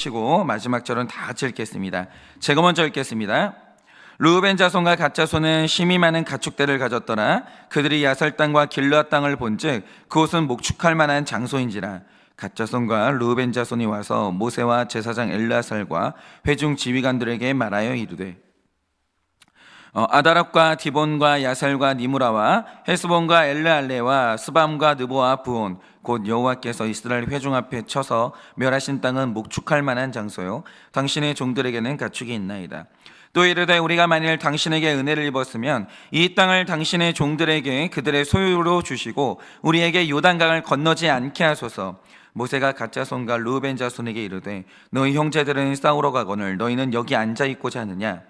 치고 마지막 절은 다 같이 읽겠습니다. 제가 먼저 읽겠습니다. 르우벤 자손과 갓 자손은 심이 많은 가축대를 가졌더라. 그들이 야살 땅과 길르앗 땅을 본즉 그곳은 목축할 만한 장소인지라. 갓 자손과 르우벤 자손이 와서 모세와 제사장 엘르아살과 회중 지휘관들에게 말하여 이르되 아다랍과 디본과 야살과 니무라와 헤스본과 엘르알레와 스밤과 느보와 부온 곧 여호와께서 이스라엘 회중 앞에 쳐서 멸하신 땅은 목축할 만한 장소요 당신의 종들에게는 가축이 있나이다. 또 이르되 우리가 만일 당신에게 은혜를 입었으면 이 땅을 당신의 종들에게 그들의 소유로 주시고 우리에게 요단강을 건너지 않게 하소서. 모세가 갓 자손과 르우벤 자손에게 이르되 너희 형제들은 싸우러 가거늘 너희는 여기 앉아 있고자 하느냐.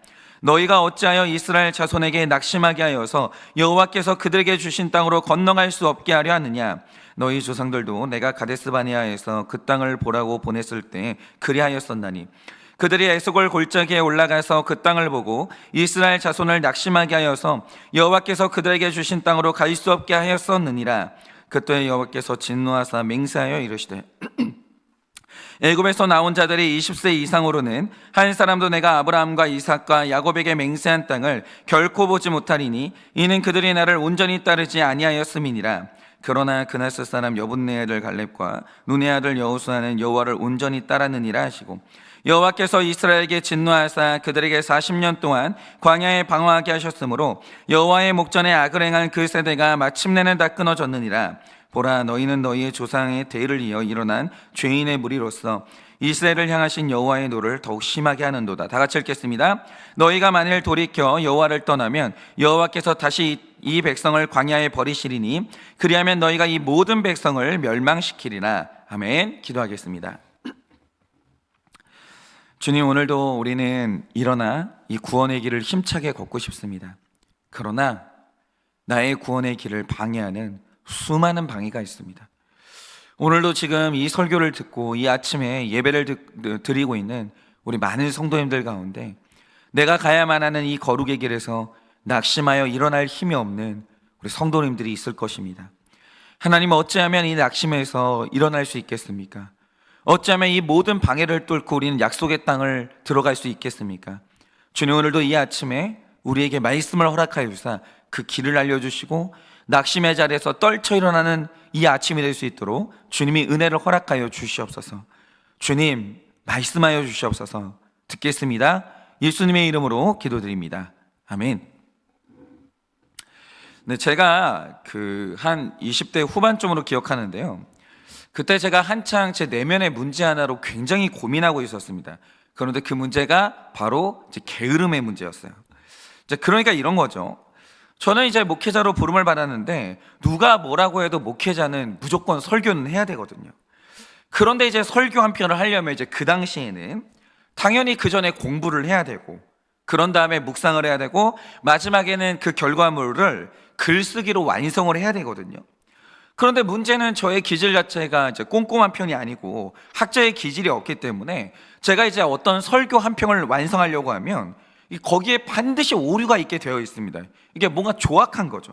너희가 어찌하여 이스라엘 자손에게 낙심하게 하여서 여호와께서 그들에게 주신 땅으로 건너갈 수 없게 하려 하느냐. 너희 조상들도 내가 가데스 바네아에서 그 땅을 보라고 보냈을 때 그리하였었나니 그들이 에스골 골짜기에 올라가서 그 땅을 보고 이스라엘 자손을 낙심하게 하여서 여호와께서 그들에게 주신 땅으로 갈 수 없게 하였었느니라. 그때 여호와께서 진노하사 맹세하여 이르시되 애굽에서 나온 자들이 20세 이상으로는 한 사람도 내가 아브라함과 이삭과 야곱에게 맹세한 땅을 결코 보지 못하리니 이는 그들이 나를 온전히 따르지 아니하였음이니라. 그러나 그나스 사람 여분네 아들 갈렙과 눈의 아들 여호수아는 여호와를 온전히 따랐느니라 하시고 여호와께서 이스라엘에게 진노하사 그들에게 40년 동안 광야에 방황하게 하셨으므로 여호와의 목전에 악을 행한 그 세대가 마침내는 다 끊어졌느니라. 보라, 너희는 너희의 조상의 대를 이어 일어난 죄인의 무리로서 이스라엘을 향하신 여호와의 노를 더욱 심하게 하는도다. 다 같이 읽겠습니다. 너희가 만일 돌이켜 여호와를 떠나면 여호와께서 다시 이 백성을 광야에 버리시리니 그리하면 너희가 이 모든 백성을 멸망시키리라. 아멘. 기도하겠습니다. 주님, 오늘도 우리는 일어나 이 구원의 길을 힘차게 걷고 싶습니다. 그러나 나의 구원의 길을 방해하는 수많은 방해가 있습니다. 오늘도 지금 이 설교를 듣고 이 아침에 예배를 드리고 있는 우리 많은 성도님들 가운데 내가 가야만 하는 이 거룩의 길에서 낙심하여 일어날 힘이 없는 우리 성도님들이 있을 것입니다. 하나님, 어찌하면 이 낙심에서 일어날 수 있겠습니까? 어찌하면 이 모든 방해를 뚫고 우리는 약속의 땅을 들어갈 수 있겠습니까? 주님, 오늘도 이 아침에 우리에게 말씀을 허락하여 주사 그 길을 알려주시고 낙심의 자리에서 떨쳐 일어나는 이 아침이 될 수 있도록 주님이 은혜를 허락하여 주시옵소서. 주님, 말씀하여 주시옵소서. 듣겠습니다. 예수님의 이름으로 기도드립니다. 아멘. 네, 제가 한 20대 후반쯤으로 기억하는데요. 그때 제가 한창 제 내면의 문제 하나로 굉장히 고민하고 있었습니다. 그런데 그 문제가 바로 이제 게으름의 문제였어요. 그러니까 이런 거죠. 저는 이제 목회자로 부름을 받았는데 누가 뭐라고 해도 목회자는 무조건 설교는 해야 되거든요. 그런데 이제 설교 한 편을 하려면 이제 그 당시에는 당연히 그 전에 공부를 해야 되고 그런 다음에 묵상을 해야 되고 마지막에는 그 결과물을 글쓰기로 완성을 해야 되거든요. 그런데 문제는 저의 기질 자체가 이제 꼼꼼한 편이 아니고 학자의 기질이 없기 때문에 제가 이제 어떤 설교 한 편을 완성하려고 하면 거기에 반드시 오류가 있게 되어 있습니다. 이게 뭔가 조악한 거죠.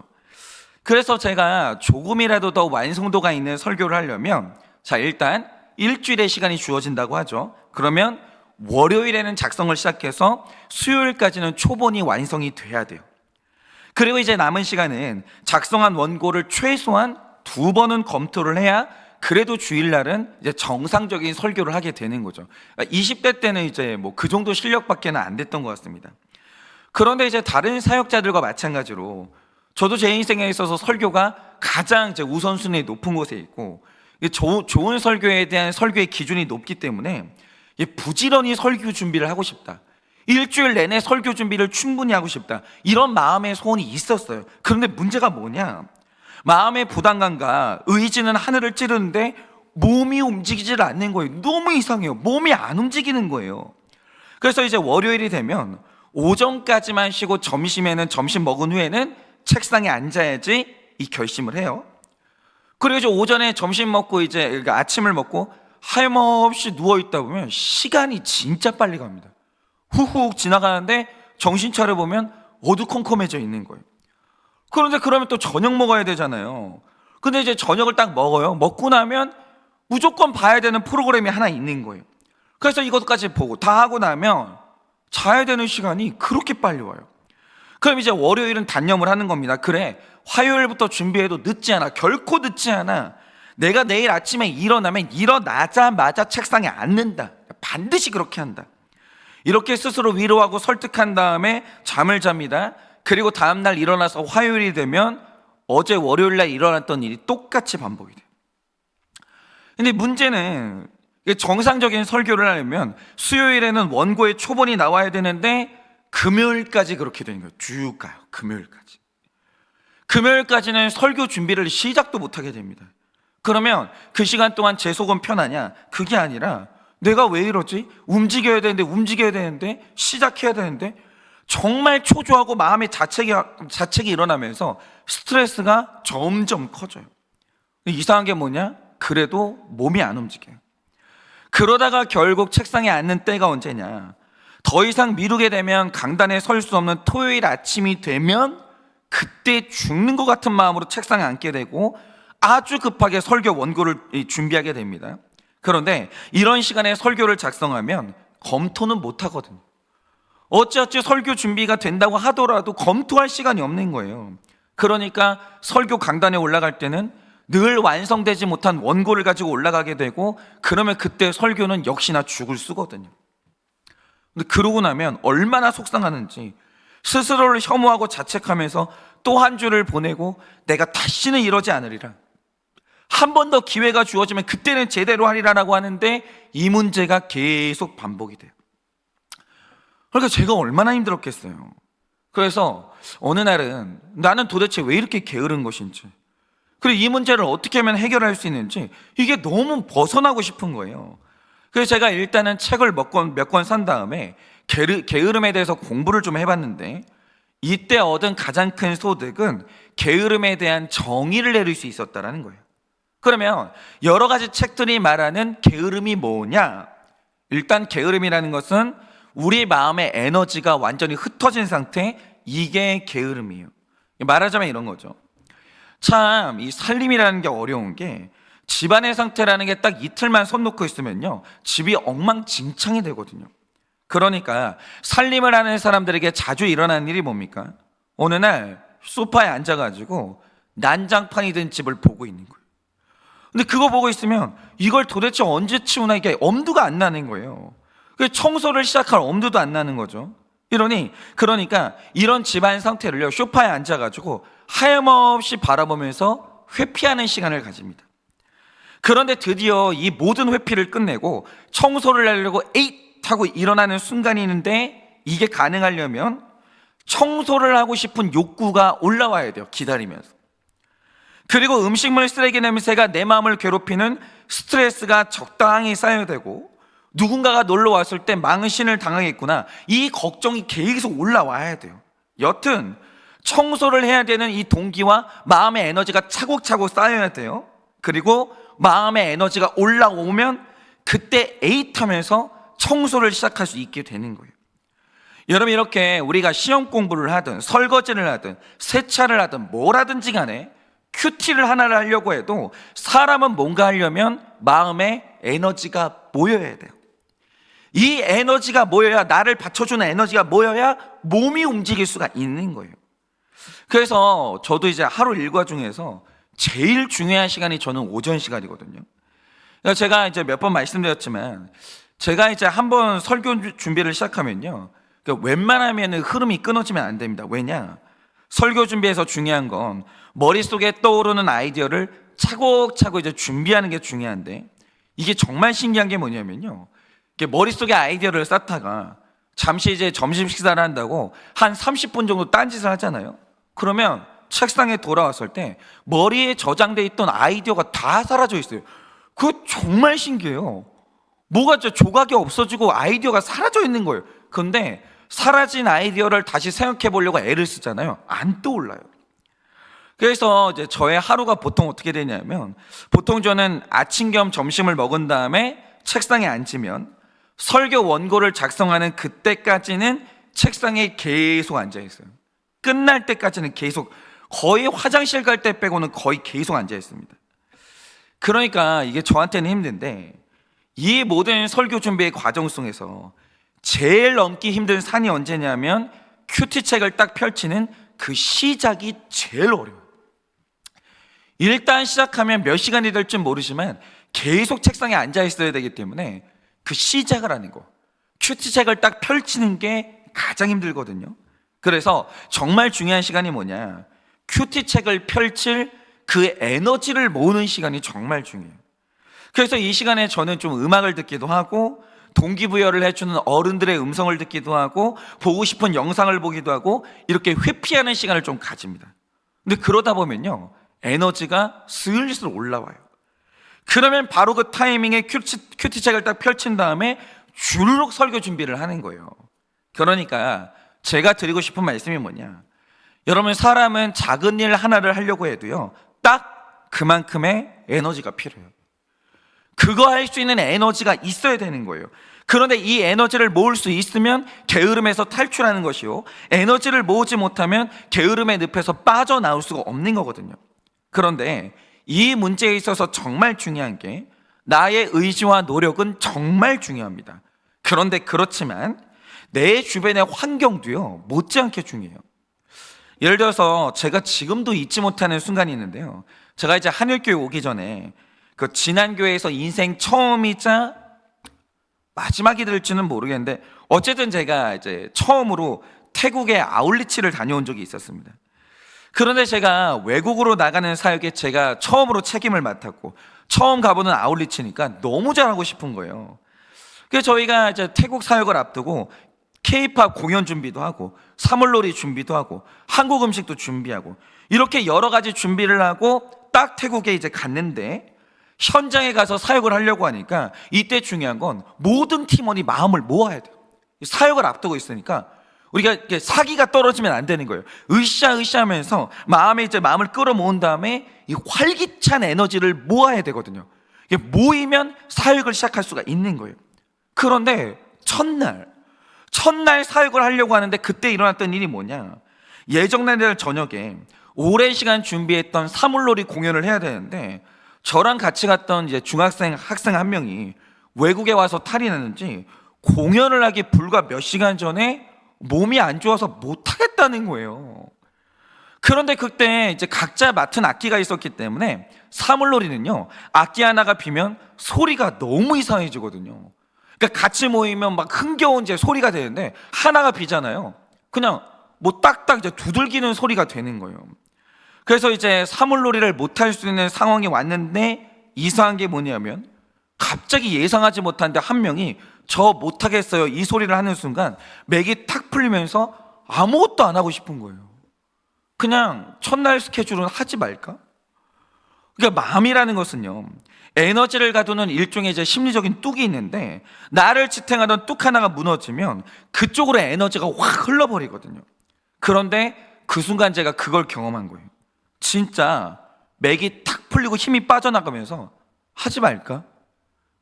그래서 제가 조금이라도 더 완성도가 있는 설교를 하려면 일단 일주일의 시간이 주어진다고 하죠. 그러면 월요일에는 작성을 시작해서 수요일까지는 초본이 완성이 돼야 돼요. 그리고 이제 남은 시간은 작성한 원고를 최소한 2번은 검토를 해야 그래도 주일날은 이제 정상적인 설교를 하게 되는 거죠. 20대 때는 이제 그 정도 실력밖에는 안 됐던 것 같습니다. 그런데 이제 다른 사역자들과 마찬가지로 저도 제 인생에 있어서 설교가 가장 이제 우선순위에 높은 곳에 있고 좋은 설교에 대한 설교의 기준이 높기 때문에 부지런히 설교 준비를 하고 싶다. 일주일 내내 설교 준비를 충분히 하고 싶다. 이런 마음의 소원이 있었어요. 그런데 문제가 뭐냐? 마음의 부담감과 의지는 하늘을 찌르는데 몸이 움직이질 않는 거예요. 너무 이상해요. 몸이 안 움직이는 거예요. 그래서 이제 월요일이 되면 오전까지만 쉬고 점심에는 점심 먹은 후에는 책상에 앉아야지 이 결심을 해요. 그리고 이제 오전에 점심 먹고 이제 아침을 먹고 하염없이 누워있다 보면 시간이 진짜 빨리 갑니다. 후훅 지나가는데 정신 차려보면 어두컴컴해져 있는 거예요. 그런데 그러면 또 저녁 먹어야 되잖아요. 근데 이제 저녁을 딱 먹어요. 먹고 나면 무조건 봐야 되는 프로그램이 하나 있는 거예요. 그래서 이것까지 보고 다 하고 나면 자야 되는 시간이 그렇게 빨리 와요. 그럼 이제 월요일은 단념을 하는 겁니다. 그래, 화요일부터 준비해도 늦지 않아. 결코 늦지 않아. 내가 내일 아침에 일어나면 일어나자마자 책상에 앉는다. 반드시 그렇게 한다. 이렇게 스스로 위로하고 설득한 다음에 잠을 잡니다. 그리고 다음날 일어나서 화요일이 되면 어제 월요일날 일어났던 일이 똑같이 반복이 돼요. 근데 문제는 정상적인 설교를 하려면 수요일에는 원고의 초본이 나와야 되는데 금요일까지 그렇게 되는 거예요. 쭉 가요. 금요일까지. 금요일까지는 설교 준비를 시작도 못하게 됩니다. 그러면 그 시간 동안 제 속은 편하냐? 그게 아니라 내가 왜 이러지? 움직여야 되는데 시작해야 되는데 정말 초조하고 마음의 자책이 일어나면서 스트레스가 점점 커져요. 이상한 게 뭐냐? 그래도 몸이 안 움직여요. 그러다가 결국 책상에 앉는 때가 언제냐? 더 이상 미루게 되면 강단에 설 수 없는 토요일 아침이 되면 그때 죽는 것 같은 마음으로 책상에 앉게 되고 아주 급하게 설교 원고를 준비하게 됩니다. 그런데 이런 시간에 설교를 작성하면 검토는 못 하거든요. 어찌어찌 설교 준비가 된다고 하더라도 검토할 시간이 없는 거예요. 그러니까 설교 강단에 올라갈 때는 늘 완성되지 못한 원고를 가지고 올라가게 되고 그러면 그때 설교는 역시나 죽을 쓰거든요. 근데 그러고 나면 얼마나 속상하는지 스스로를 혐오하고 자책하면서 또 한 주를 보내고 내가 다시는 이러지 않으리라, 한 번 더 기회가 주어지면 그때는 제대로 하리라라고 하는데 이 문제가 계속 반복이 돼요. 그러니까 제가 얼마나 힘들었겠어요. 그래서 어느 날은 나는 도대체 왜 이렇게 게으른 것인지, 그리고 이 문제를 어떻게 하면 해결할 수 있는지 이게 너무 벗어나고 싶은 거예요. 그래서 제가 일단은 책을 몇 권 산 다음에 게으름에 대해서 공부를 좀 해봤는데 이때 얻은 가장 큰 소득은 게으름에 대한 정의를 내릴 수 있었다라는 거예요. 그러면 여러 가지 책들이 말하는 게으름이 뭐냐? 일단 게으름이라는 것은 우리 마음의 에너지가 완전히 흩어진 상태, 이게 게으름이에요. 말하자면 이런 거죠. 참 이 살림이라는 게 어려운 게 집안의 상태라는 게 딱 이틀만 손 놓고 있으면요 집이 엉망진창이 되거든요. 그러니까 살림을 하는 사람들에게 자주 일어나는 일이 뭡니까? 어느 날 소파에 앉아가지고 난장판이 된 집을 보고 있는 거예요. 근데 그거 보고 있으면 이걸 도대체 언제 치우나 이게 엄두가 안 나는 거예요. 청소를 시작할 엄두도 안 나는 거죠. 그러니까 이런 집안 상태를요 소파에 앉아가지고 하염없이 바라보면서 회피하는 시간을 가집니다. 그런데 드디어 이 모든 회피를 끝내고 청소를 하려고 에잇 하고 일어나는 순간이 있는데 이게 가능하려면 청소를 하고 싶은 욕구가 올라와야 돼요. 기다리면서. 그리고 음식물 쓰레기 냄새가 내 마음을 괴롭히는 스트레스가 적당히 쌓여야 되고 누군가가 놀러 왔을 때 망신을 당하겠구나, 이 걱정이 계속 올라와야 돼요. 여튼 청소를 해야 되는 이 동기와 마음의 에너지가 차곡차곡 쌓여야 돼요. 그리고 마음의 에너지가 올라오면 그때 에잇하면서 청소를 시작할 수 있게 되는 거예요. 여러분, 이렇게 우리가 시험 공부를 하든 설거지를 하든 세차를 하든 뭘 하든지 간에 큐티를 하나를 하려고 해도 사람은 뭔가 하려면 마음에 에너지가 모여야 돼요. 이 에너지가 모여야, 나를 받쳐주는 에너지가 모여야 몸이 움직일 수가 있는 거예요. 그래서 저도 이제 하루 일과 중에서 제일 중요한 시간이 저는 오전 시간이거든요. 제가 이제 몇 번 말씀드렸지만 제가 이제 한번 설교 준비를 시작하면요 웬만하면 흐름이 끊어지면 안 됩니다. 왜냐? 설교 준비에서 중요한 건 머릿속에 떠오르는 아이디어를 차곡차곡 이제 준비하는 게 중요한데, 이게 정말 신기한 게 뭐냐면요 머릿속에 아이디어를 쌓다가 잠시 이제 점심 식사를 한다고 한 30분 정도 딴짓을 하잖아요. 그러면 책상에 돌아왔을 때 머리에 저장돼 있던 아이디어가 다 사라져 있어요. 그거 정말 신기해요. 뭐가 조각이 없어지고 아이디어가 사라져 있는 거예요. 그런데 사라진 아이디어를 다시 생각해 보려고 애를 쓰잖아요. 안 떠올라요. 그래서 이제 저의 하루가 보통 어떻게 되냐면, 보통 저는 아침 겸 점심을 먹은 다음에 책상에 앉으면 설교 원고를 작성하는 그때까지는 책상에 계속 앉아 있어요. 끝날 때까지는 계속, 거의 화장실 갈 때 빼고는 거의 계속 앉아 있습니다. 그러니까 이게 저한테는 힘든데, 이 모든 설교 준비의 과정 속에서 제일 넘기 힘든 산이 언제냐면 큐티책을 딱 펼치는 그 시작이 제일 어려워요. 일단 시작하면 몇 시간이 될지 모르지만 계속 책상에 앉아 있어야 되기 때문에 그 시작을 하는 거, 큐티책을 딱 펼치는 게 가장 힘들거든요. 그래서 정말 중요한 시간이 뭐냐, 큐티책을 펼칠 그 에너지를 모으는 시간이 정말 중요해요. 그래서 이 시간에 저는 좀 음악을 듣기도 하고 동기부여를 해주는 어른들의 음성을 듣기도 하고 보고 싶은 영상을 보기도 하고 이렇게 회피하는 시간을 좀 가집니다. 근데 그러다 보면요, 에너지가 슬슬 올라와요. 그러면 바로 그 타이밍에 큐티책을 딱 펼친 다음에 주르륵 설교 준비를 하는 거예요. 그러니까 제가 드리고 싶은 말씀이 뭐냐, 여러분, 사람은 작은 일 하나를 하려고 해도요, 딱 그만큼의 에너지가 필요해요. 그거 할 수 있는 에너지가 있어야 되는 거예요. 그런데 이 에너지를 모을 수 있으면 게으름에서 탈출하는 것이요, 에너지를 모으지 못하면 게으름의 늪에서 빠져나올 수가 없는 거거든요. 그런데 이 문제에 있어서 정말 중요한 게 나의 의지와 노력은 정말 중요합니다. 그런데 그렇지만 내 주변의 환경도요, 못지않게 중요해요. 예를 들어서 제가 지금도 잊지 못하는 순간이 있는데요, 제가 이제 하늘교회 오기 전에 그 지난 교회에서 인생 처음이자 마지막이 될지는 모르겠는데 어쨌든 제가 이제 처음으로 태국의 아울리치를 다녀온 적이 있었습니다. 그런데 제가 외국으로 나가는 사역에 제가 처음으로 책임을 맡았고 처음 가보는 아울리치니까 너무 잘하고 싶은 거예요. 그래서 저희가 이제 태국 사역을 앞두고 K-팝 공연 준비도 하고 사물놀이 준비도 하고 한국 음식도 준비하고 이렇게 여러 가지 준비를 하고 딱 태국에 이제 갔는데 현장에 가서 사역을 하려고 하니까 이때 중요한 건 모든 팀원이 마음을 모아야 돼요. 사역을 앞두고 있으니까 우리가 이렇게 사기가 떨어지면 안 되는 거예요. 으쌰으쌰 하면서 마음을 끌어모은 다음에 이 활기찬 에너지를 모아야 되거든요. 이게 모이면 사역을 시작할 수가 있는 거예요. 그런데 첫날 사역을 하려고 하는데 그때 일어났던 일이 뭐냐, 예정날 저녁에 오랜 시간 준비했던 사물놀이 공연을 해야 되는데 저랑 같이 갔던 이제 학생 한 명이 외국에 와서 탈이 났는지 공연을 하기 불과 몇 시간 전에 몸이 안 좋아서 못 하겠다는 거예요. 그런데 그때 이제 각자 맡은 악기가 있었기 때문에 사물놀이는요, 악기 하나가 비면 소리가 너무 이상해지거든요. 그러니까 같이 모이면 막 흥겨운 이제 소리가 되는데 하나가 비잖아요. 그냥 뭐 딱딱 이제 두들기는 소리가 되는 거예요. 그래서 이제 사물놀이를 못할 수 있는 상황이 왔는데 이상한 게 뭐냐면 갑자기 예상하지 못한데 한 명이 저 못하겠어요 이 소리를 하는 순간 맥이 탁 풀리면서 아무것도 안 하고 싶은 거예요. 그냥 첫날 스케줄은 하지 말까? 그러니까 마음이라는 것은요, 에너지를 가두는 일종의 이제 심리적인 뚝이 있는데 나를 지탱하던 뚝 하나가 무너지면 그쪽으로 에너지가 확 흘러버리거든요. 그런데 그 순간 제가 그걸 경험한 거예요. 진짜 맥이 탁 풀리고 힘이 빠져나가면서 하지 말까?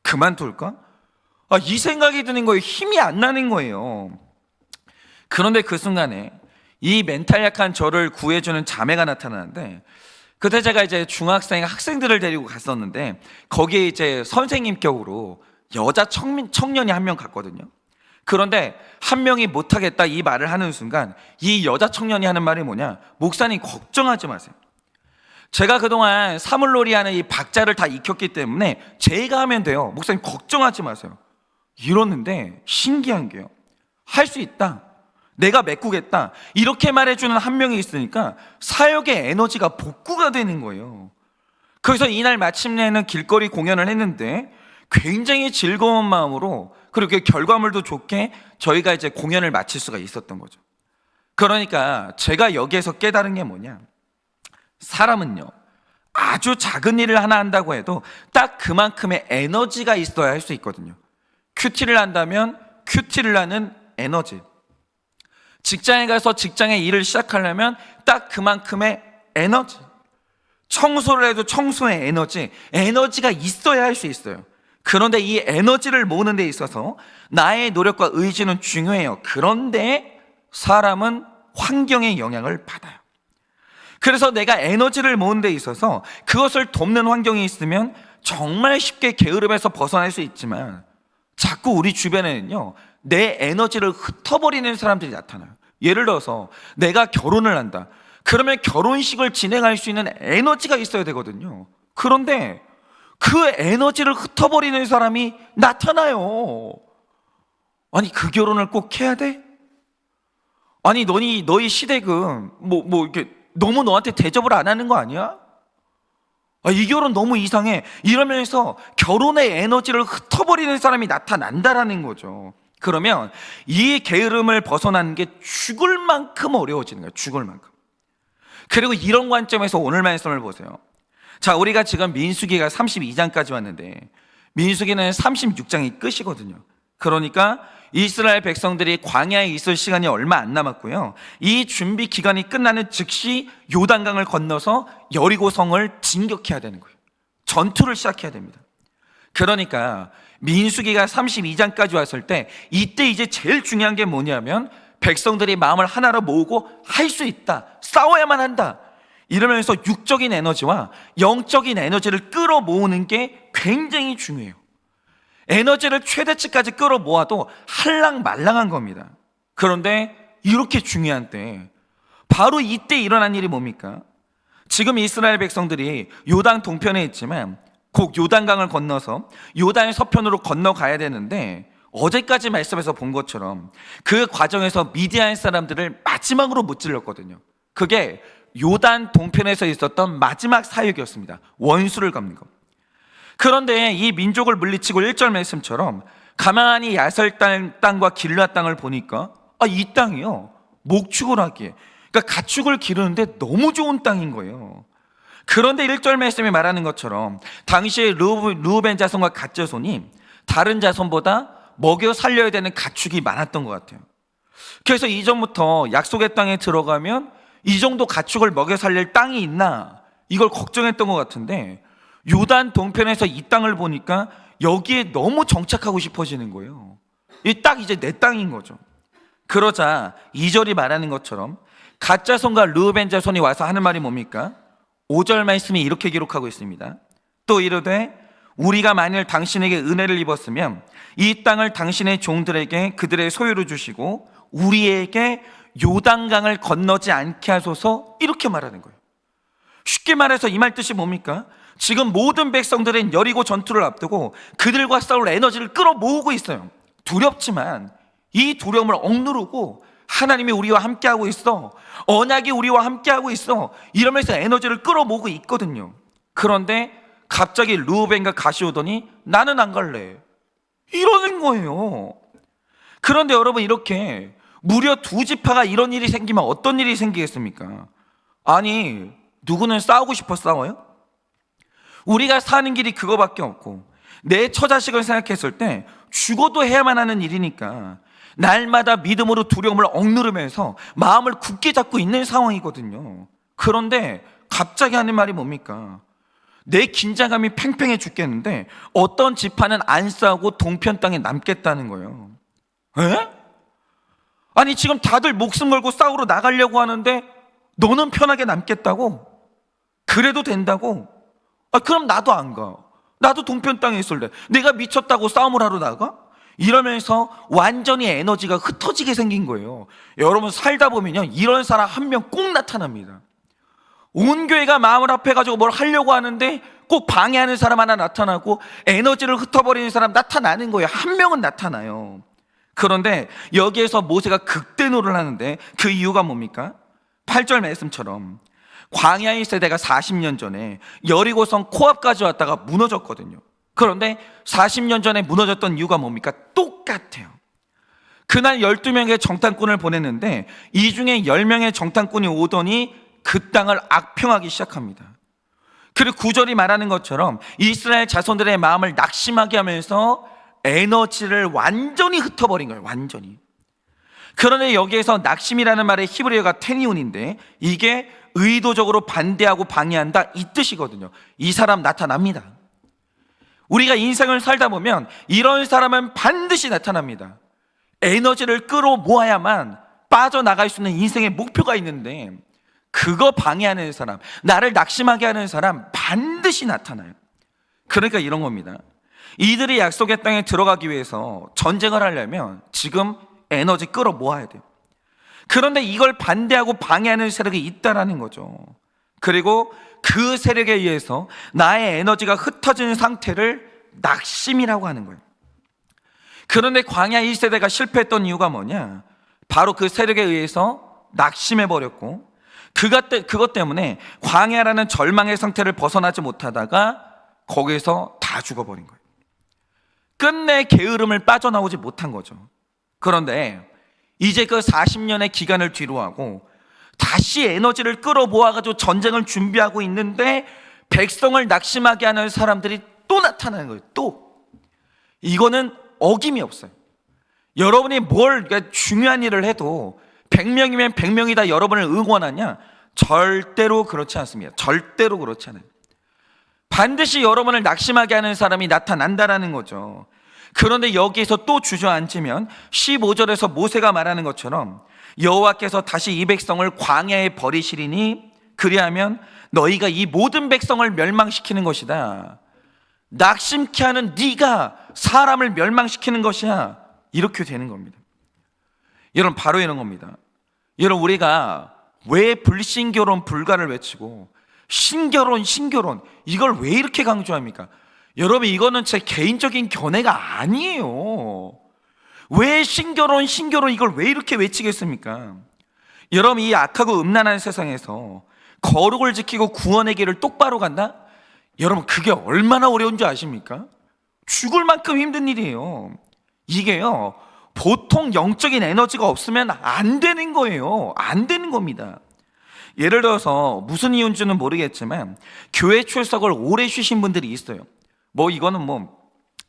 그만둘까? 이 생각이 드는 거예요. 힘이 안 나는 거예요. 그런데 그 순간에 이 멘탈 약한 저를 구해주는 자매가 나타나는데 그때 제가 이제 학생들을 데리고 갔었는데 거기에 이제 선생님 격으로 여자 청년이 한 명 갔거든요. 그런데 한 명이 못하겠다 이 말을 하는 순간 이 여자 청년이 하는 말이 뭐냐, 목사님 걱정하지 마세요. 제가 그동안 사물놀이 하는 이 박자를 다 익혔기 때문에 제가 하면 돼요. 목사님 걱정하지 마세요. 이러는데 신기한 게요, 할 수 있다, 내가 메꾸겠다 이렇게 말해주는 한 명이 있으니까 사역의 에너지가 복구가 되는 거예요. 그래서 이날 마침내는 길거리 공연을 했는데 굉장히 즐거운 마음으로 그리고 결과물도 좋게 저희가 이제 공연을 마칠 수가 있었던 거죠. 그러니까 제가 여기에서 깨달은 게 뭐냐, 사람은요 아주 작은 일을 하나 한다고 해도 딱 그만큼의 에너지가 있어야 할 수 있거든요. 큐티를 한다면 큐티를 하는 에너지, 직장에 가서 직장의 일을 시작하려면 딱 그만큼의 에너지, 청소를 해도 청소의 에너지가 있어야 할 수 있어요. 그런데 이 에너지를 모으는 데 있어서 나의 노력과 의지는 중요해요. 그런데 사람은 환경의 영향을 받아요. 그래서 내가 에너지를 모으는 데 있어서 그것을 돕는 환경이 있으면 정말 쉽게 게으름에서 벗어날 수 있지만 자꾸 우리 주변에는요, 내 에너지를 흩어버리는 사람들이 나타나요. 예를 들어서 내가 결혼을 한다. 그러면 결혼식을 진행할 수 있는 에너지가 있어야 되거든요. 그런데 그 에너지를 흩어버리는 사람이 나타나요. 아니, 그 결혼을 꼭 해야 돼? 아니, 너희 시댁은 이렇게 너무 너한테 대접을 안 하는 거 아니야? 이 결혼 너무 이상해. 이러면서 결혼의 에너지를 흩어버리는 사람이 나타난다라는 거죠. 그러면 이 게으름을 벗어나는 게 죽을 만큼 어려워지는 거예요. 죽을 만큼. 그리고 이런 관점에서 오늘 말씀을 보세요. 자, 우리가 지금 민수기가 32장까지 왔는데 민수기는 36장이 끝이거든요. 그러니까 이스라엘 백성들이 광야에 있을 시간이 얼마 안 남았고요. 이 준비 기간이 끝나는 즉시 요단강을 건너서 여리고 성을 진격해야 되는 거예요. 전투를 시작해야 됩니다. 그러니까 민수기가 32장까지 왔을 때 이때 이제 제일 중요한 게 뭐냐면 백성들이 마음을 하나로 모으고 할 수 있다, 싸워야만 한다, 이러면서 육적인 에너지와 영적인 에너지를 끌어모으는 게 굉장히 중요해요. 에너지를 최대치까지 끌어모아도 할랑말랑한 겁니다. 그런데 이렇게 중요한 때 바로 이때 일어난 일이 뭡니까? 지금 이스라엘 백성들이 요단 동편에 있지만 곧 요단강을 건너서 요단 서편으로 건너가야 되는데 어제까지 말씀에서 본 것처럼 그 과정에서 미디안 사람들을 마지막으로 무찔렀거든요. 그게 요단 동편에서 있었던 마지막 사역이었습니다. 원수를 갚는 것. 그런데 이 민족을 물리치고 1절 말씀처럼 가만히 야셀 땅과 길앗 땅을 보니까 이 땅이요, 목축을 하기에, 그러니까 가축을 기르는데 너무 좋은 땅인 거예요. 그런데 1절 말씀이 말하는 것처럼 당시에 르우벤 자손과 갓 자손이 다른 자손보다 먹여 살려야 되는 가축이 많았던 것 같아요. 그래서 이전부터 약속의 땅에 들어가면 이 정도 가축을 먹여 살릴 땅이 있나, 이걸 걱정했던 것 같은데 요단 동편에서 이 땅을 보니까 여기에 너무 정착하고 싶어지는 거예요. 이 딱 이제 내 땅인 거죠. 그러자 2절이 말하는 것처럼 갓 자손과 르우벤 자손이 와서 하는 말이 뭡니까? 5절 말씀이 이렇게 기록하고 있습니다. 또 이르되 우리가 만일 당신에게 은혜를 입었으면 이 땅을 당신의 종들에게 그들의 소유로 주시고 우리에게 요단강을 건너지 않게 하소서, 이렇게 말하는 거예요. 쉽게 말해서 이 말 뜻이 뭡니까? 지금 모든 백성들은 여리고 전투를 앞두고 그들과 싸울 에너지를 끌어모으고 있어요. 두렵지만 이 두려움을 억누르고 하나님이 우리와 함께하고 있어, 언약이 우리와 함께하고 있어, 이러면서 에너지를 끌어모으고 있거든요. 그런데 갑자기 르우벤과 갓이 오더니 나는 안 갈래, 이러는 거예요. 그런데 여러분, 이렇게 무려 두 지파가 이런 일이 생기면 어떤 일이 생기겠습니까? 아니, 누구는 싸우고 싶어 싸워요? 우리가 사는 길이 그거밖에 없고 내 처자식을 생각했을 때 죽어도 해야만 하는 일이니까 날마다 믿음으로 두려움을 억누르면서 마음을 굳게 잡고 있는 상황이거든요. 그런데 갑자기 하는 말이 뭡니까? 내 긴장감이 팽팽해 죽겠는데 어떤 지파는 안 싸우고 동편 땅에 남겠다는 거예요. 에? 아니, 지금 다들 목숨 걸고 싸우러 나가려고 하는데 너는 편하게 남겠다고? 그래도 된다고? 그럼 나도 안 가. 나도 동편 땅에 있을래. 내가 미쳤다고 싸움을 하러 나가? 이러면서 완전히 에너지가 흩어지게 생긴 거예요. 여러분, 살다 보면요, 이런 사람 한 명 꼭 나타납니다. 온 교회가 마음을 합해가지고 뭘 하려고 하는데 꼭 방해하는 사람 하나 나타나고 에너지를 흩어버리는 사람 나타나는 거예요. 한 명은 나타나요. 그런데 여기에서 모세가 극대노를 하는데 그 이유가 뭡니까? 8절 말씀처럼 광야의 세대가 40년 전에 여리고성 코앞까지 왔다가 무너졌거든요. 그런데 40년 전에 무너졌던 이유가 뭡니까? 똑같아요. 그날 12명의 정탐꾼을 보냈는데 이 중에 10명의 정탐꾼이 오더니 그 땅을 악평하기 시작합니다. 그리고 9절이 말하는 것처럼 이스라엘 자손들의 마음을 낙심하게 하면서 에너지를 완전히 흩어버린 거예요. 완전히. 그런데 여기에서 낙심이라는 말의 히브리어가 테니온인데 이게 의도적으로 반대하고 방해한다, 이 뜻이거든요. 이 사람 나타납니다. 우리가 인생을 살다 보면 이런 사람은 반드시 나타납니다. 에너지를 끌어모아야만 빠져나갈 수 있는 인생의 목표가 있는데 그거 방해하는 사람, 나를 낙심하게 하는 사람 반드시 나타나요. 그러니까 이런 겁니다. 이들이 약속의 땅에 들어가기 위해서 전쟁을 하려면 지금 에너지 끌어 모아야 돼요. 그런데 이걸 반대하고 방해하는 세력이 있다라는 거죠. 그리고 그 세력에 의해서 나의 에너지가 흩어지는 상태를 낙심이라고 하는 거예요. 그런데 광야 1세대가 실패했던 이유가 뭐냐? 바로 그 세력에 의해서 낙심해버렸고 그것 때문에 광야라는 절망의 상태를 벗어나지 못하다가 거기에서 다 죽어버린 거예요. 끝내 게으름을 빠져나오지 못한 거죠. 그런데 이제 그 40년의 기간을 뒤로하고 다시 에너지를 끌어모아가지고 전쟁을 준비하고 있는데 백성을 낙심하게 하는 사람들이 또 나타나는 거예요. 또 이거는 어김이 없어요. 여러분이 그러니까 중요한 일을 해도 100명이면 100명이 다 여러분을 응원하냐? 절대로 그렇지 않습니다. 절대로 그렇지 않아요. 반드시 여러분을 낙심하게 하는 사람이 나타난다라는 거죠. 그런데 여기에서 또 주저앉으면 15절에서 모세가 말하는 것처럼 여호와께서 다시 이 백성을 광야에 버리시리니 그리하면 너희가 이 모든 백성을 멸망시키는 것이다. 낙심케 하는 네가 사람을 멸망시키는 것이야. 이렇게 되는 겁니다. 여러분, 바로 이런 겁니다. 여러분, 우리가 왜 불신결혼 불가를 외치고 신결혼 이걸 왜 이렇게 강조합니까? 여러분, 이거는 제 개인적인 견해가 아니에요. 왜 신결혼 이걸 왜 이렇게 외치겠습니까? 여러분, 이 악하고 음란한 세상에서 거룩을 지키고 구원의 길을 똑바로 간다? 여러분, 그게 얼마나 어려운 줄 아십니까? 죽을 만큼 힘든 일이에요. 이게요, 보통 영적인 에너지가 없으면 안 되는 거예요. 안 되는 겁니다. 예를 들어서 무슨 이유인지는 모르겠지만 교회 출석을 오래 쉬신 분들이 있어요. 이거는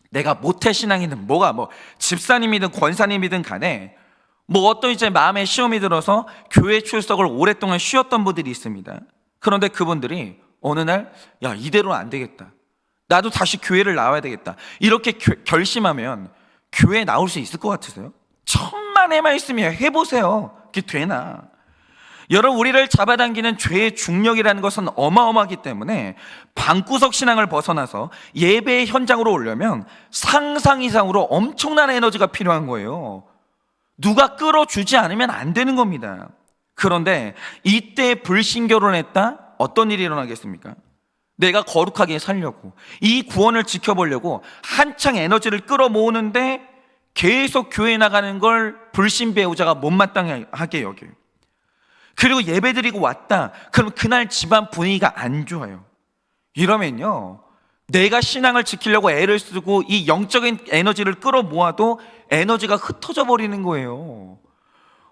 내가 모태신앙이든 집사님이든 권사님이든 간에 어떤 이제 마음의 시험이 들어서 교회 출석을 오랫동안 쉬었던 분들이 있습니다. 그런데 그분들이 어느 날 이대로는 안 되겠다, 나도 다시 교회를 나와야 되겠다, 이렇게 결심하면 교회에 나올 수 있을 것 같으세요? 천만의 말씀이에요. 해보세요. 그게 되나? 여러분, 우리를 잡아당기는 죄의 중력이라는 것은 어마어마하기 때문에 방구석 신앙을 벗어나서 예배의 현장으로 오려면 상상 이상으로 엄청난 에너지가 필요한 거예요. 누가 끌어주지 않으면 안 되는 겁니다. 그런데 이때 불신결혼했다? 어떤 일이 일어나겠습니까? 내가 거룩하게 살려고, 이 구원을 지켜보려고 한창 에너지를 끌어모으는데 계속 교회 나가는 걸 불신 배우자가 못마땅하게 여겨요. 그리고 예배드리고 왔다, 그럼 그날 집안 분위기가 안 좋아요. 이러면요, 내가 신앙을 지키려고 애를 쓰고 이 영적인 에너지를 끌어모아도 에너지가 흩어져 버리는 거예요.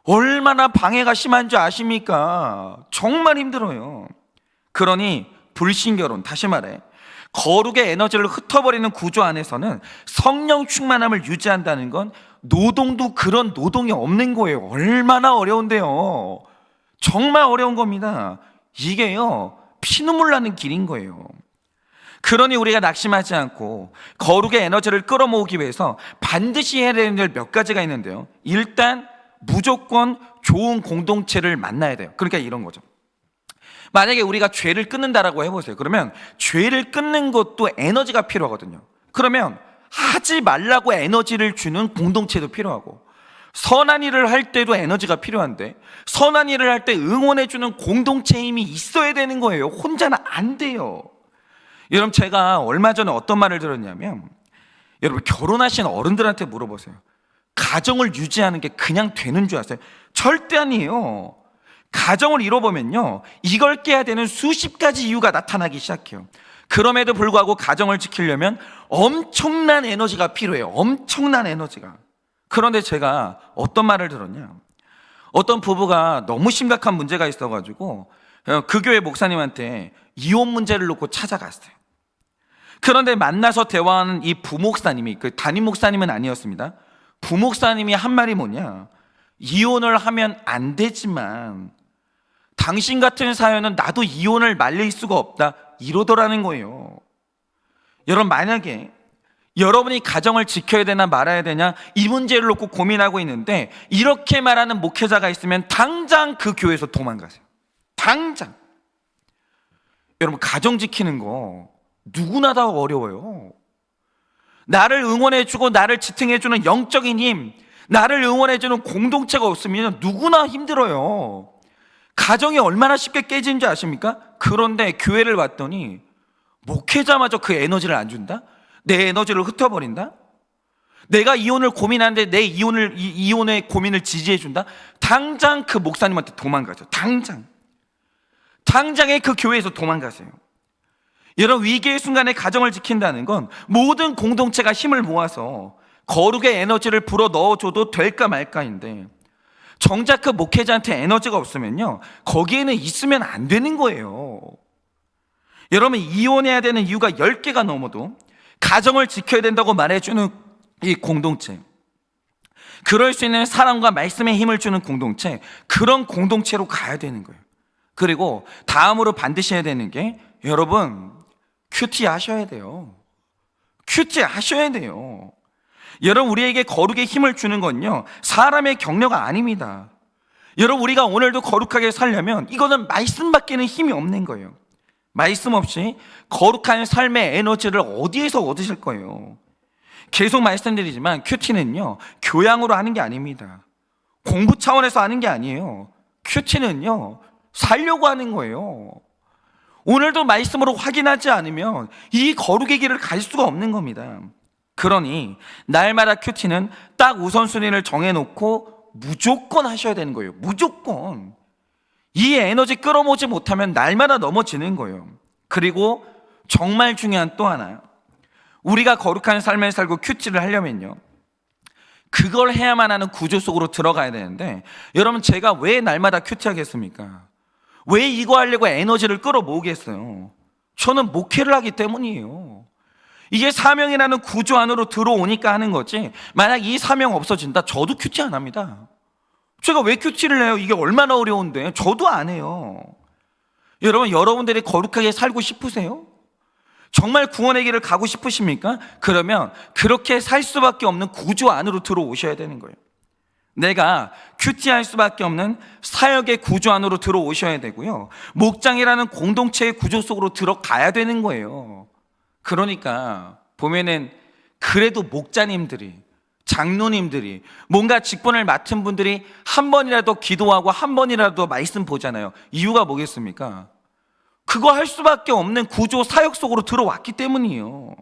얼마나 방해가 심한 줄 아십니까? 정말 힘들어요. 그러니 불신결혼, 다시 말해 거룩의 에너지를 흩어버리는 구조 안에서는 성령 충만함을 유지한다는 건 노동도 그런 노동이 없는 거예요. 얼마나 어려운데요. 정말 어려운 겁니다. 이게요, 피눈물 나는 길인 거예요. 그러니 우리가 낙심하지 않고 거룩의 에너지를 끌어모으기 위해서 반드시 해야 되는 일 몇 가지가 있는데요. 일단 무조건 좋은 공동체를 만나야 돼요. 그러니까 이런 거죠. 만약에 우리가 죄를 끊는다라고 해보세요. 그러면 죄를 끊는 것도 에너지가 필요하거든요. 그러면 하지 말라고 에너지를 주는 공동체도 필요하고, 선한 일을 할 때도 에너지가 필요한데 선한 일을 할 때 응원해주는 공동체 힘이 있어야 되는 거예요. 혼자는 안 돼요. 여러분, 제가 얼마 전에 어떤 말을 들었냐면, 여러분, 결혼하신 어른들한테 물어보세요. 가정을 유지하는 게 그냥 되는 줄 아세요? 절대 아니에요. 가정을 이뤄보면요, 이걸 깨야 되는 수십 가지 이유가 나타나기 시작해요. 그럼에도 불구하고 가정을 지키려면 엄청난 에너지가 필요해요. 엄청난 에너지가. 그런데 제가 어떤 말을 들었냐, 어떤 부부가 너무 심각한 문제가 있어가지고 그 교회 목사님한테 이혼 문제를 놓고 찾아갔어요. 그런데 만나서 대화하는 이 부목사님이, 그 담임 목사님은 아니었습니다. 부목사님이 한 말이 뭐냐, 이혼을 하면 안 되지만 당신 같은 사연은 나도 이혼을 말릴 수가 없다, 이러더라는 거예요. 여러분, 만약에 여러분이 가정을 지켜야 되나 말아야 되냐 이 문제를 놓고 고민하고 있는데 이렇게 말하는 목회자가 있으면 당장 그 교회에서 도망가세요. 당장. 여러분, 가정 지키는 거 누구나 다 어려워요. 나를 응원해주고 나를 지탱해주는 영적인 힘, 나를 응원해주는 공동체가 없으면 누구나 힘들어요. 가정이 얼마나 쉽게 깨지는지 아십니까? 그런데 교회를 왔더니 목회자마저 그 에너지를 안 준다? 내 에너지를 흩어버린다? 내가 이혼을 고민하는데 내 이혼의 고민을 지지해준다? 당장 그 목사님한테 도망가죠. 당장에 그 교회에서 도망가세요. 여러분, 위기의 순간에 가정을 지킨다는 건 모든 공동체가 힘을 모아서 거룩의 에너지를 불어 넣어줘도 될까 말까인데, 정작 그 목회자한테 에너지가 없으면요, 거기에는 있으면 안 되는 거예요. 여러분, 이혼해야 되는 이유가 10개가 넘어도 가정을 지켜야 된다고 말해주는 이 공동체, 그럴 수 있는 사랑과 말씀의 힘을 주는 공동체, 그런 공동체로 가야 되는 거예요. 그리고 다음으로 반드시 해야 되는 게, 여러분, 큐티 하셔야 돼요. 큐티 하셔야 돼요. 여러분, 우리에게 거룩의 힘을 주는 건요, 사람의 격려가 아닙니다. 여러분, 우리가 오늘도 거룩하게 살려면 이거는 말씀밖에는 힘이 없는 거예요. 말씀 없이 거룩한 삶의 에너지를 어디에서 얻으실 거예요? 계속 말씀드리지만 큐티는요, 교양으로 하는 게 아닙니다. 공부 차원에서 하는 게 아니에요. 큐티는요, 살려고 하는 거예요. 오늘도 말씀으로 확인하지 않으면 이 거룩의 길을 갈 수가 없는 겁니다. 그러니 날마다 큐티는 딱 우선순위를 정해놓고 무조건 하셔야 되는 거예요. 무조건. 이 에너지 끌어모지 못하면 날마다 넘어지는 거예요. 그리고 정말 중요한 또 하나, 우리가 거룩한 삶을 살고 큐티를 하려면요, 그걸 해야만 하는 구조 속으로 들어가야 되는데, 여러분, 제가 왜 날마다 큐티 하겠습니까? 왜 이거 하려고 에너지를 끌어모으겠어요? 저는 목회를 하기 때문이에요. 이게 사명이라는 구조 안으로 들어오니까 하는 거지, 만약 이 사명 없어진다, 저도 큐티 안 합니다. 제가 왜 큐티를 해요? 이게 얼마나 어려운데. 저도 안 해요. 여러분, 여러분들이 거룩하게 살고 싶으세요? 정말 구원의 길을 가고 싶으십니까? 그러면 그렇게 살 수밖에 없는 구조 안으로 들어오셔야 되는 거예요. 내가 큐티할 수밖에 없는 사역의 구조 안으로 들어오셔야 되고요, 목장이라는 공동체의 구조 속으로 들어가야 되는 거예요. 그러니까 보면은 그래도 목자님들이, 장로님들이, 뭔가 직분을 맡은 분들이 한 번이라도 기도하고 한 번이라도 말씀 보잖아요. 이유가 뭐겠습니까? 그거 할 수밖에 없는 구조, 사역 속으로 들어왔기 때문이에요.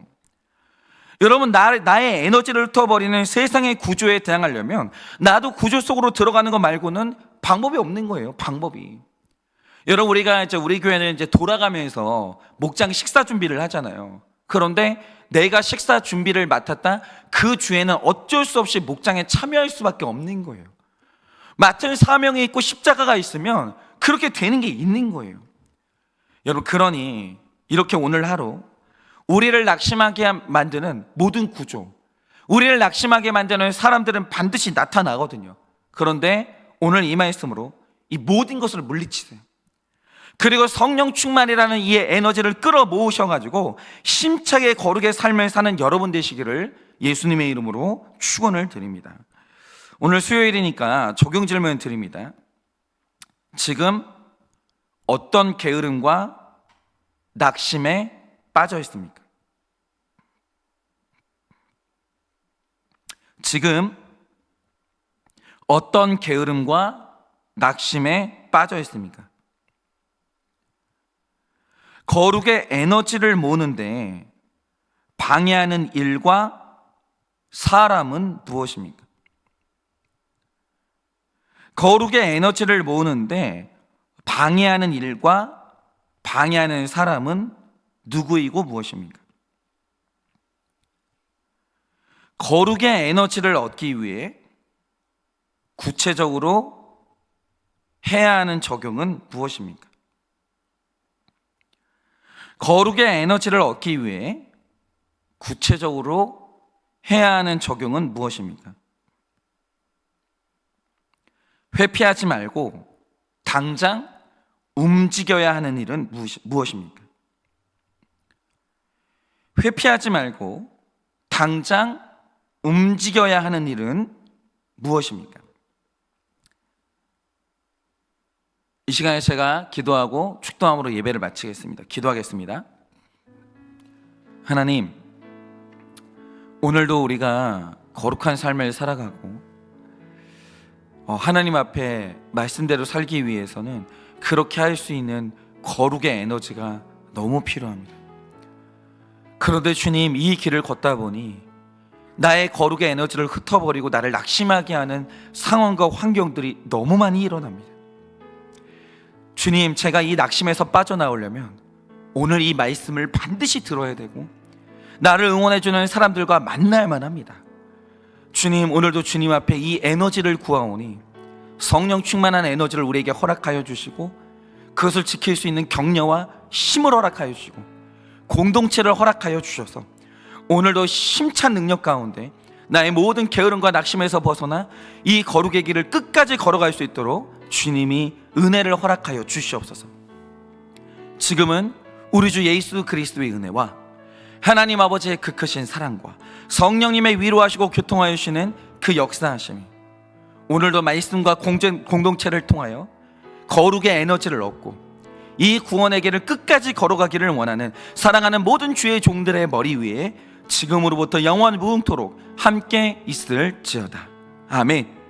여러분, 나의 에너지를 흩어버리는 세상의 구조에 대항하려면 나도 구조 속으로 들어가는 것 말고는 방법이 없는 거예요. 방법이. 여러분, 우리 교회는 돌아가면서 목장 식사 준비를 하잖아요. 그런데 내가 식사 준비를 맡았다, 그 주에는 어쩔 수 없이 목장에 참여할 수밖에 없는 거예요. 맡은 사명이 있고 십자가가 있으면 그렇게 되는 게 있는 거예요. 여러분, 그러니 이렇게 오늘 하루 우리를 낙심하게 만드는 모든 구조, 우리를 낙심하게 만드는 사람들은 반드시 나타나거든요. 그런데 오늘 이 말씀으로 이 모든 것을 물리치세요. 그리고 성령 충만이라는 이 에너지를 끌어모으셔가지고 심차게 거룩의 삶을 사는 여러분 되시기를 예수님의 이름으로 축원을 드립니다. 오늘 수요일이니까 적용 질문 드립니다. 지금 어떤 게으름과 낙심에 빠져 있습니까? 지금 어떤 게으름과 낙심에 빠져 있습니까? 거룩의 에너지를 모으는데 방해하는 일과 사람은 무엇입니까? 거룩의 에너지를 모으는데 방해하는 일과 방해하는 사람은 누구이고 무엇입니까? 거룩의 에너지를 얻기 위해 구체적으로 해야 하는 적용은 무엇입니까? 거룩의 에너지를 얻기 위해 구체적으로 해야 하는 적용은 무엇입니까? 회피하지 말고 당장 움직여야 하는 일은 무엇입니까? 회피하지 말고 당장 움직여야 하는 일은 무엇입니까? 이 시간에 제가 기도하고 축도함으로 예배를 마치겠습니다. 기도하겠습니다. 하나님, 오늘도 우리가 거룩한 삶을 살아가고 하나님 앞에 말씀대로 살기 위해서는 그렇게 할 수 있는 거룩의 에너지가 너무 필요합니다. 그런데 주님, 이 길을 걷다 보니 나의 거룩의 에너지를 흩어버리고 나를 낙심하게 하는 상황과 환경들이 너무 많이 일어납니다. 주님, 제가 이 낙심에서 빠져나오려면 오늘 이 말씀을 반드시 들어야 되고 나를 응원해주는 사람들과 만나야만 합니다. 주님, 오늘도 주님 앞에 이 에너지를 구하오니 성령 충만한 에너지를 우리에게 허락하여 주시고 그것을 지킬 수 있는 격려와 힘을 허락하여 주시고 공동체를 허락하여 주셔서 오늘도 힘찬 능력 가운데 나의 모든 게으름과 낙심에서 벗어나 이 거룩의 길을 끝까지 걸어갈 수 있도록 주님이 은혜를 허락하여 주시옵소서. 지금은 우리 주 예수 그리스도의 은혜와 하나님 아버지의 그 크신 사랑과 성령님의 위로하시고 교통하여 주시는 그 역사하심이 오늘도 말씀과 공동체를 통하여 거룩의 에너지를 얻고 이 구원의 길을 끝까지 걸어가기를 원하는 사랑하는 모든 주의 종들의 머리 위에 지금으로부터 영원 무궁토록 함께 있을지어다. 아멘.